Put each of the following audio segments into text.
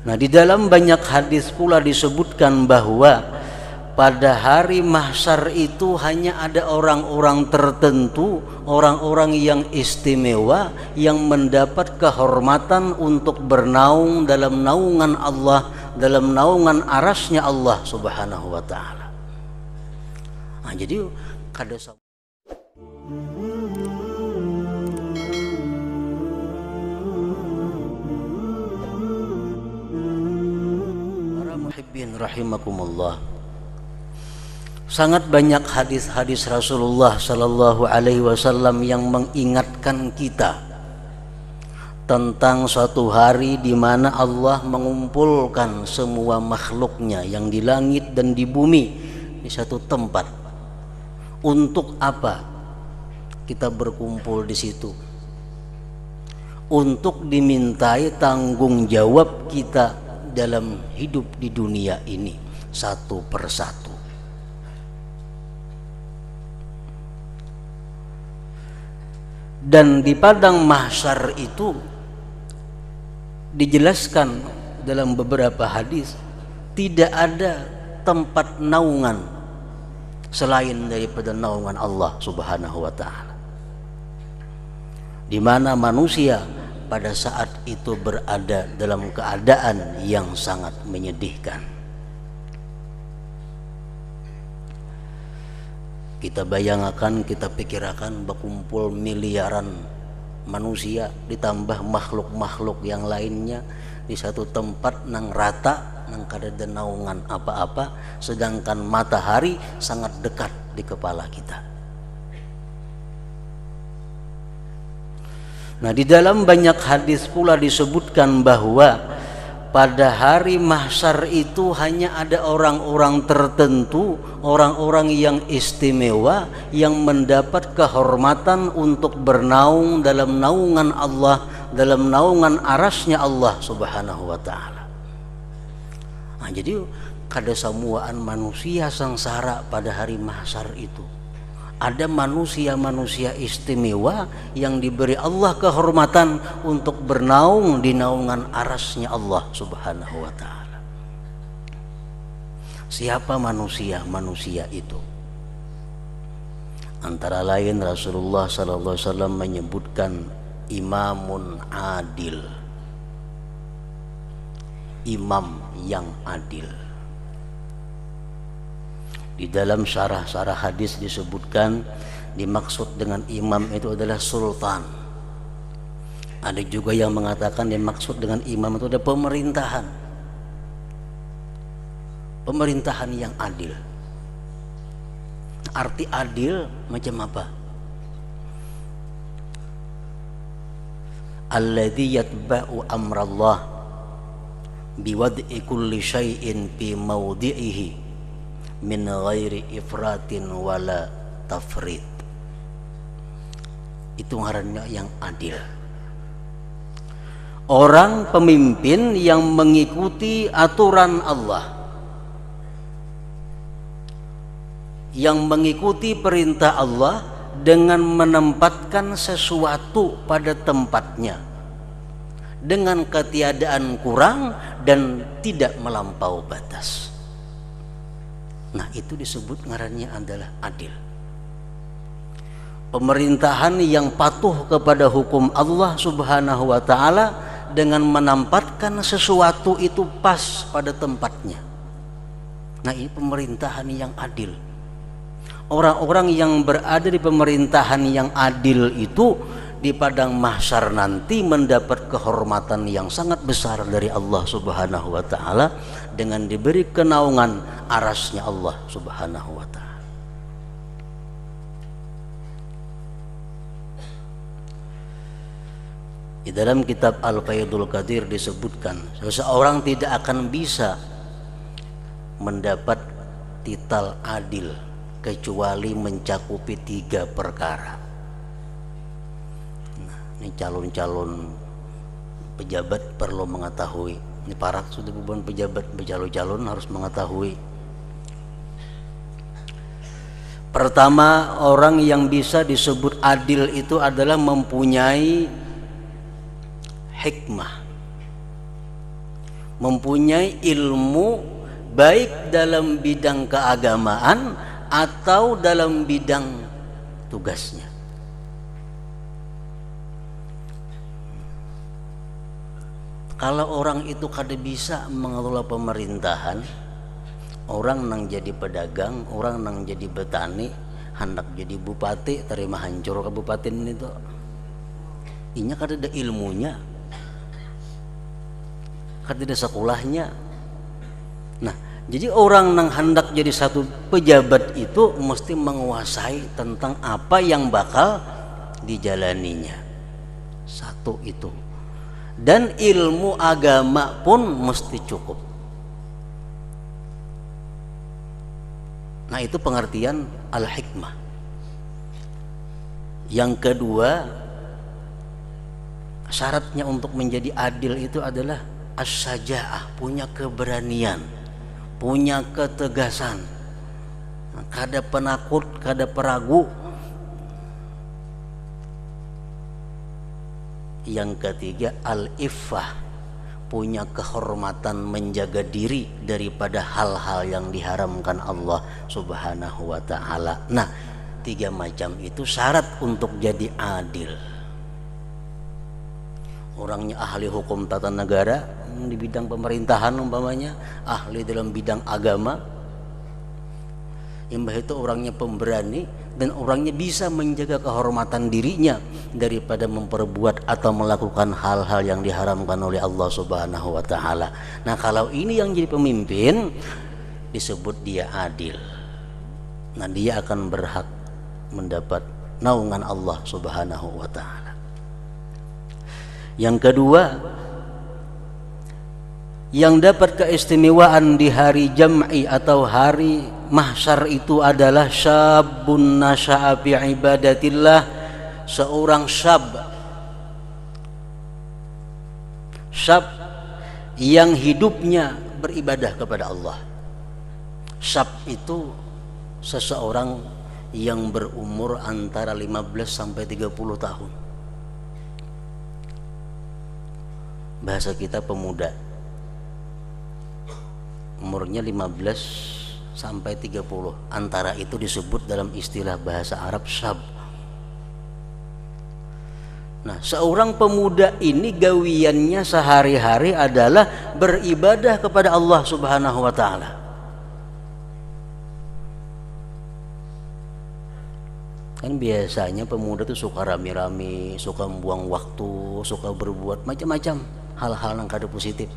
Nah, di dalam banyak hadis pula disebutkan bahwa pada hari mahsyar itu hanya ada orang-orang tertentu, orang-orang yang istimewa yang mendapat kehormatan untuk bernaung dalam naungan Allah, dalam naungan arasnya Allah Subhanahu wa ta'ala. Nah, jadi kada para muhibbin rahimakumullah, sangat banyak hadis-hadis Rasulullah Sallallahu Alaihi Wasallam yang mengingatkan kita tentang suatu hari di mana Allah mengumpulkan semua makhluknya yang di langit dan di bumi di satu tempat. Untuk apa kita berkumpul di situ? Untuk dimintai tanggung jawab kita dalam hidup di dunia ini satu persatu. Dan di padang mahsyar itu dijelaskan dalam beberapa hadis tidak ada tempat naungan selain daripada naungan Allah Subhanahu wa ta'ala, di mana manusia pada saat itu berada dalam keadaan yang sangat menyedihkan. Kita bayangkan, kita pikirkan berkumpul miliaran manusia ditambah makhluk-makhluk yang lainnya di satu tempat nang rata, nang kada ada naungan apa-apa, sedangkan matahari sangat dekat di kepala kita. Nah, di dalam banyak hadis pula disebutkan bahwa pada hari mahsyar itu hanya ada orang-orang tertentu, orang-orang yang istimewa yang mendapat kehormatan untuk bernaung dalam naungan Allah, dalam naungan arasnya Allah Subhanahu wa ta'ala. Nah, jadi kada semuaan manusia sengsara pada hari mahsyar itu. Ada manusia-manusia istimewa yang diberi Allah kehormatan untuk bernaung di naungan arasnya Allah Subhanahu wa ta'ala. Siapa manusia-manusia itu? Antara lain Rasulullah sallallahu alaihi wasallam menyebutkan imamun adil, imam yang adil. Di dalam syarah-syarah hadis disebutkan dimaksud dengan imam itu adalah sultan. Ada juga yang mengatakan dimaksud dengan imam itu adalah pemerintahan, pemerintahan yang adil. Arti adil macam apa? Alladzi yatba'u amrallah biwad'i kulli syai'in fi mawdi'ihi min ghairi ifratin wala tafrid. Itu ngarannya yang adil. Orang pemimpin yang mengikuti aturan Allah, yang mengikuti perintah Allah dengan menempatkan sesuatu pada tempatnya, dengan ketiadaan kurang dan tidak melampau batas. Nah, itu disebut ngarannya adalah adil. Pemerintahan yang patuh kepada hukum Allah Subhanahu wa ta'ala dengan menempatkan sesuatu itu pas pada tempatnya. Nah, ini pemerintahan yang adil. Orang-orang yang berada di pemerintahan yang adil itu di padang mahsyar nanti mendapat kehormatan yang sangat besar dari Allah Subhanahu wa ta'ala dengan diberi kenaungan arasnya Allah Subhanahu wa ta'ala. Di dalam kitab Al-Faidul Qadir disebutkan seseorang tidak akan bisa mendapat titel adil kecuali mencakupi 3 perkara. Ini calon-calon pejabat perlu mengetahui. Ini para sudah bukan pejabat, calon-calon harus mengetahui. Pertama, orang yang bisa disebut adil itu adalah mempunyai hikmah, mempunyai ilmu baik dalam bidang keagamaan atau dalam bidang tugasnya. Kalau orang itu kada bisa mengelola pemerintahan, orang nang jadi pedagang, orang nang jadi petani, hendak jadi bupati, terima hancur kabupaten itu. Inya kada ada ilmunya, kada ada sekolahnya. Nah, jadi orang nang hendak jadi satu pejabat itu mesti menguasai tentang apa yang bakal dijalaninya. Satu itu. Dan ilmu agama pun mesti cukup. Nah, itu pengertian al-hikmah. Yang kedua, syaratnya untuk menjadi adil itu adalah as-saja'ah, punya keberanian, punya ketegasan, kada penakut, kada peragu. Yang ketiga, al-iffah, punya kehormatan, menjaga diri daripada hal-hal yang diharamkan Allah Subhanahu wa ta'ala. Nah, 3 macam itu syarat untuk jadi adil. Orangnya ahli hukum tata negara di bidang pemerintahan umpamanya, ahli dalam bidang agama, imbah itu orangnya pemberani dan orangnya bisa menjaga kehormatan dirinya daripada memperbuat atau melakukan hal-hal yang diharamkan oleh Allah Subhanahu wa ta'ala. Nah, kalau ini yang jadi pemimpin disebut dia adil. Nah, dia akan berhak mendapat naungan Allah Subhanahu wa ta'ala. Yang kedua, yang dapat keistimewaan di hari jam'i atau hari mahsyar itu adalah syabun nasha'a fi ibadatillah, seorang syab yang hidupnya beribadah kepada Allah. Syab itu seseorang yang berumur antara 15 sampai 30 tahun. Bahasa kita pemuda, umurnya 15 sampai 30, antara itu disebut dalam istilah bahasa Arab syab. Nah, seorang pemuda ini gawiannya sehari-hari adalah beribadah kepada Allah Subhanahu wa ta'ala. Kan biasanya pemuda itu suka rame-rame, suka membuang waktu, suka berbuat macam-macam hal-hal yang kada positif.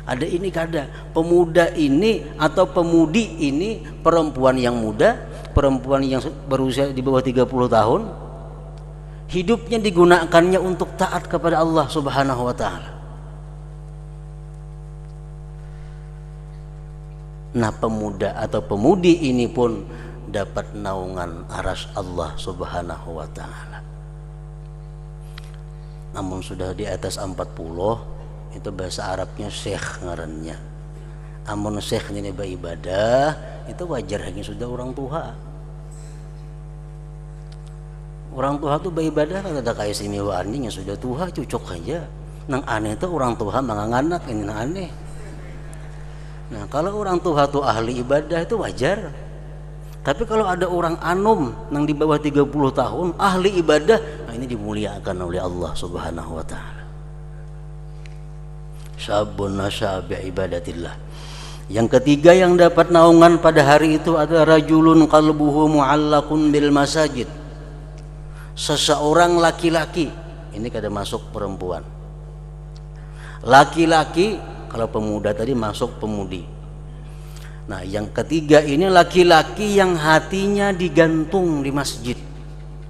Ada ini kada, pemuda ini atau pemudi ini, perempuan yang muda, perempuan yang berusia di bawah 30 tahun, hidupnya digunakannya untuk taat kepada Allah Subhanahu wa ta'ala. Nah, pemuda atau pemudi ini pun dapat naungan arsy Allah Subhanahu wa ta'ala. Namun sudah di atas 40, itu bahasa Arabnya syekh ngarannya. Amun syekh ini beribadah, itu wajar hanya sudah orang tua. Orang tua tuh beribadah kan ada keistimewaannya, sudah tua cocok aja. Nang aneh itu orang tua manganganak, ini nang aneh. Nah, kalau orang tua tuh ahli ibadah itu wajar. Tapi kalau ada orang anum nang di bawah 30 tahun ahli ibadah, nah ini dimuliakan oleh Allah Subhanahu wa ta'ala. Syabun nasha'a bi ibadatillah. Yang ketiga yang dapat naungan pada hari itu adalah rajulun qalbuhu mu'allaqun bil masajid. Seseorang laki-laki, ini kada masuk perempuan. Laki-laki, kalau pemuda tadi masuk pemudi. Nah, yang ketiga ini laki-laki yang hatinya digantung di masjid.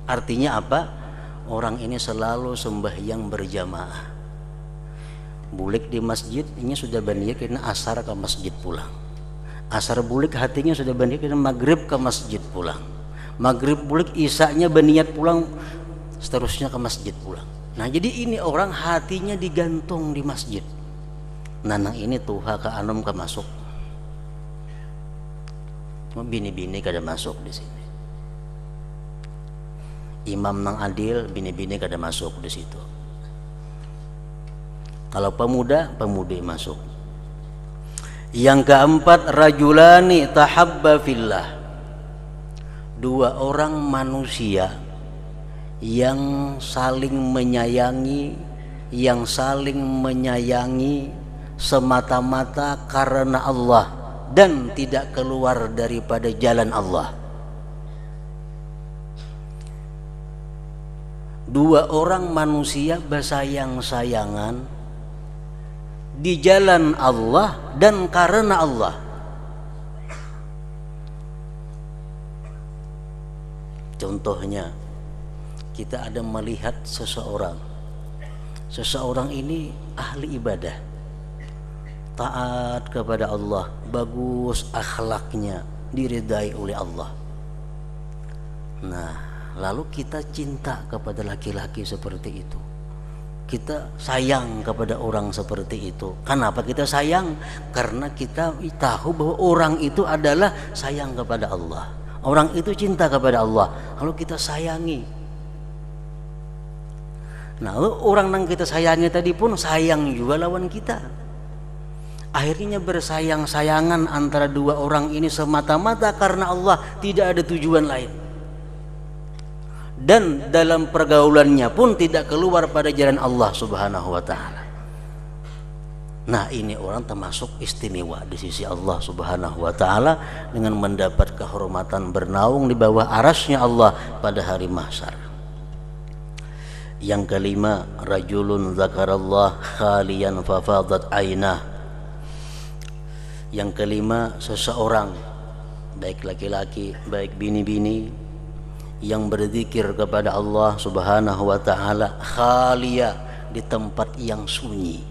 Artinya apa? Orang ini selalu sembahyang berjamaah. Bulik di masjid, ini sudah banyak kena asar ke masjid pulang. Asar bulik hatinya sudah banyak kena maghrib ke masjid pulang. Maghrib bulik isanya baniat pulang, seterusnya ke masjid pulang. Nah, jadi ini orang hatinya digantung di masjid. Nanang ini tuha ke anum ke masuk. Bini-bini kada masuk di sini. Imam nang adil, bini-bini kada masuk di situ. Kalau pemuda, pemudi masuk. Yang keempat, rajulani tahabba fillah. Dua orang manusia yang saling menyayangi, semata-mata karena Allah dan tidak keluar daripada jalan Allah. Dua orang manusia bersayang-sayangan di jalan Allah dan karena Allah. Contohnya, kita ada melihat seseorang ini ahli ibadah, taat kepada Allah, bagus akhlaknya, diridai oleh Allah. Nah, lalu kita cinta kepada laki-laki seperti itu, kita sayang kepada orang seperti itu. Kenapa kita sayang? Karena kita tahu bahwa orang itu adalah sayang kepada Allah, orang itu cinta kepada Allah, lalu kita sayangi. Nah, lalu orang yang kita sayangi tadi pun sayang juga lawan kita. Akhirnya bersayang-sayangan antara dua orang ini semata-mata karena Allah, tidak ada tujuan lain. Dan dalam pergaulannya pun tidak keluar pada jalan Allah Subhanahu wa ta'ala. Nah, ini orang termasuk istimewa di sisi Allah Subhanahu wa ta'ala dengan mendapat kehormatan bernaung di bawah arasnya Allah pada hari mahsyar. Yang kelima, rajulun zakarallah khaliyan fafadat ainah. Yang kelima, seseorang, baik laki-laki baik bini-bini, yang berzikir kepada Allah Subhanahu wa ta'ala khalia, di tempat yang sunyi.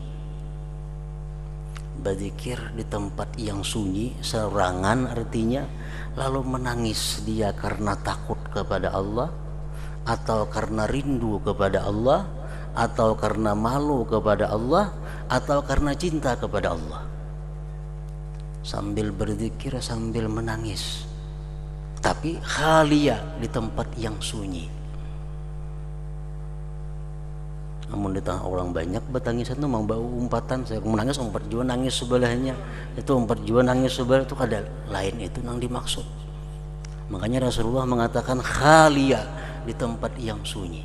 Berzikir di tempat yang sunyi, serangan artinya, lalu menangis dia karena takut kepada Allah, atau karena rindu kepada Allah, atau karena malu kepada Allah, atau karena cinta kepada Allah. Sambil berzikir sambil menangis, tapi khalia, di tempat yang sunyi. Namun di tengah orang banyak bertangisan itu mau bau umpatan, saya menangis umpat juga nangis sebelahnya, itu umpat juga nangis sebelah, itu ada lain itu yang dimaksud. Makanya Rasulullah mengatakan khalia, di tempat yang sunyi.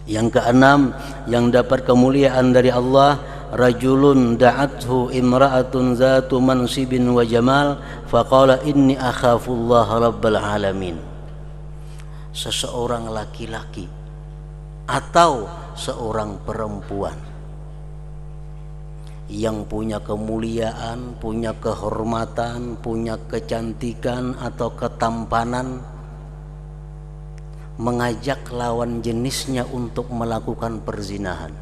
Yang keenam, yang dapat kemuliaan dari Allah, rajulun da'athu imra'atun zatu mansibin wa jamal faqala inni akhafullah rabbal alamin. Seseorang laki-laki atau seorang perempuan yang punya kemuliaan, punya kehormatan, punya kecantikan atau ketampanan, mengajak lawan jenisnya untuk melakukan perzinahan.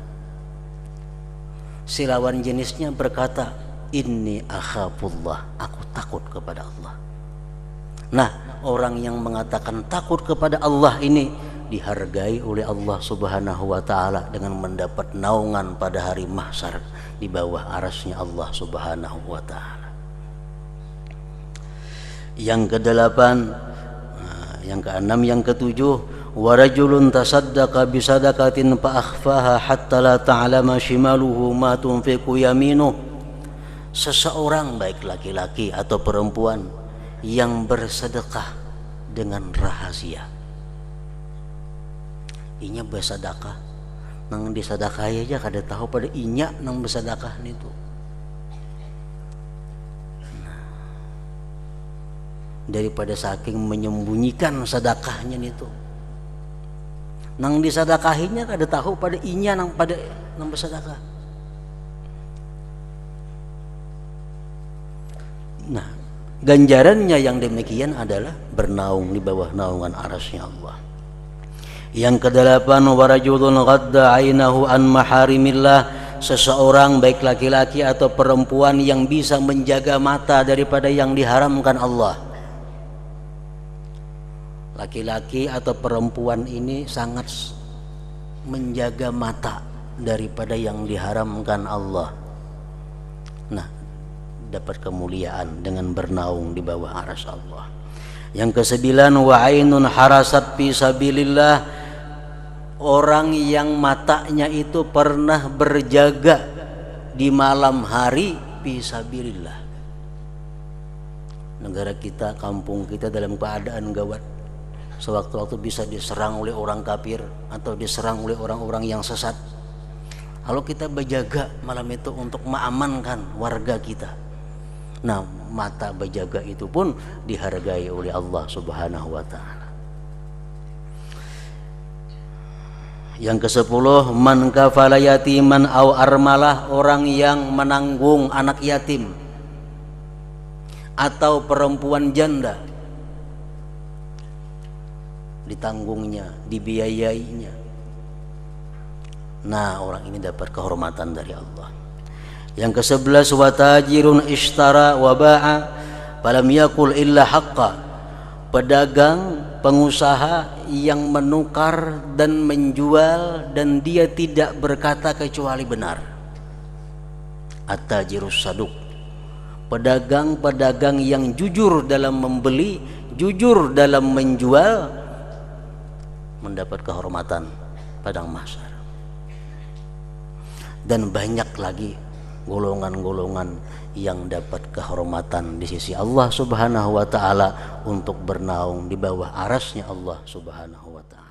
Si lawan jenisnya berkata, inni akhafullah, aku takut kepada Allah. Nah, orang yang mengatakan takut kepada Allah ini dihargai oleh Allah Subhanahu wa ta'ala dengan mendapat naungan pada hari mahsyar di bawah arasnya Allah Subhanahu wa ta'ala. Yang kedelapan, yang keenam, yang ketujuh, wa rajulun tasaddaqa bisadaqatin fa akhfaha hatta la ta'lama shimaluhu ma tunfiqu yaminuh. Seseorang baik laki-laki atau perempuan yang bersedekah dengan rahasia. Inya bersedekah, nang disedekahi aja kada tahu pada inya nang bersedekah itu. Daripada saking menyembunyikan sedekahnya itu, nang disedekahinya kada tahu pada inya nang bersedekah. Nah, ganjarannya yang demikian adalah bernaung di bawah naungan arasnya Allah. Yang kedelapan, warajulun ghadda ainahu an maharimillah. Seseorang baik laki-laki atau perempuan yang bisa menjaga mata daripada yang diharamkan Allah. Laki-laki atau perempuan ini sangat menjaga mata daripada yang diharamkan Allah. Nah, dapat kemuliaan dengan bernaung di bawah aras Allah. Yang kesembilan, wa ainun harasat fi sabilillah. Orang yang matanya itu pernah berjaga di malam hari fisabilillah. Negara kita, kampung kita dalam keadaan gawat. Sewaktu-waktu bisa diserang oleh orang kafir atau diserang oleh orang-orang yang sesat. Kalau kita berjaga malam itu untuk mengamankan warga kita, nah mata berjaga itu pun dihargai oleh Allah Subhanahu wa ta'ala. Yang ke-10, man kafala yatiman au armalah, orang yang menanggung anak yatim atau perempuan janda, ditanggungnya, dibiayainya. Nah, orang ini dapat kehormatan dari Allah. Yang ke-11, wa tajirun ishtara wa ba'a falam yakul illa haqqa, pedagang, pengusaha yang menukar dan menjual dan dia tidak berkata kecuali benar. At-tajirus saduq, pedagang-pedagang yang jujur dalam membeli, jujur dalam menjual, mendapat kehormatan padang mahsyar. Dan banyak lagi golongan-golongan yang dapat kehormatan di sisi Allah Subhanahu wa ta'ala untuk bernaung di bawah arasnya Allah Subhanahu wa ta'ala.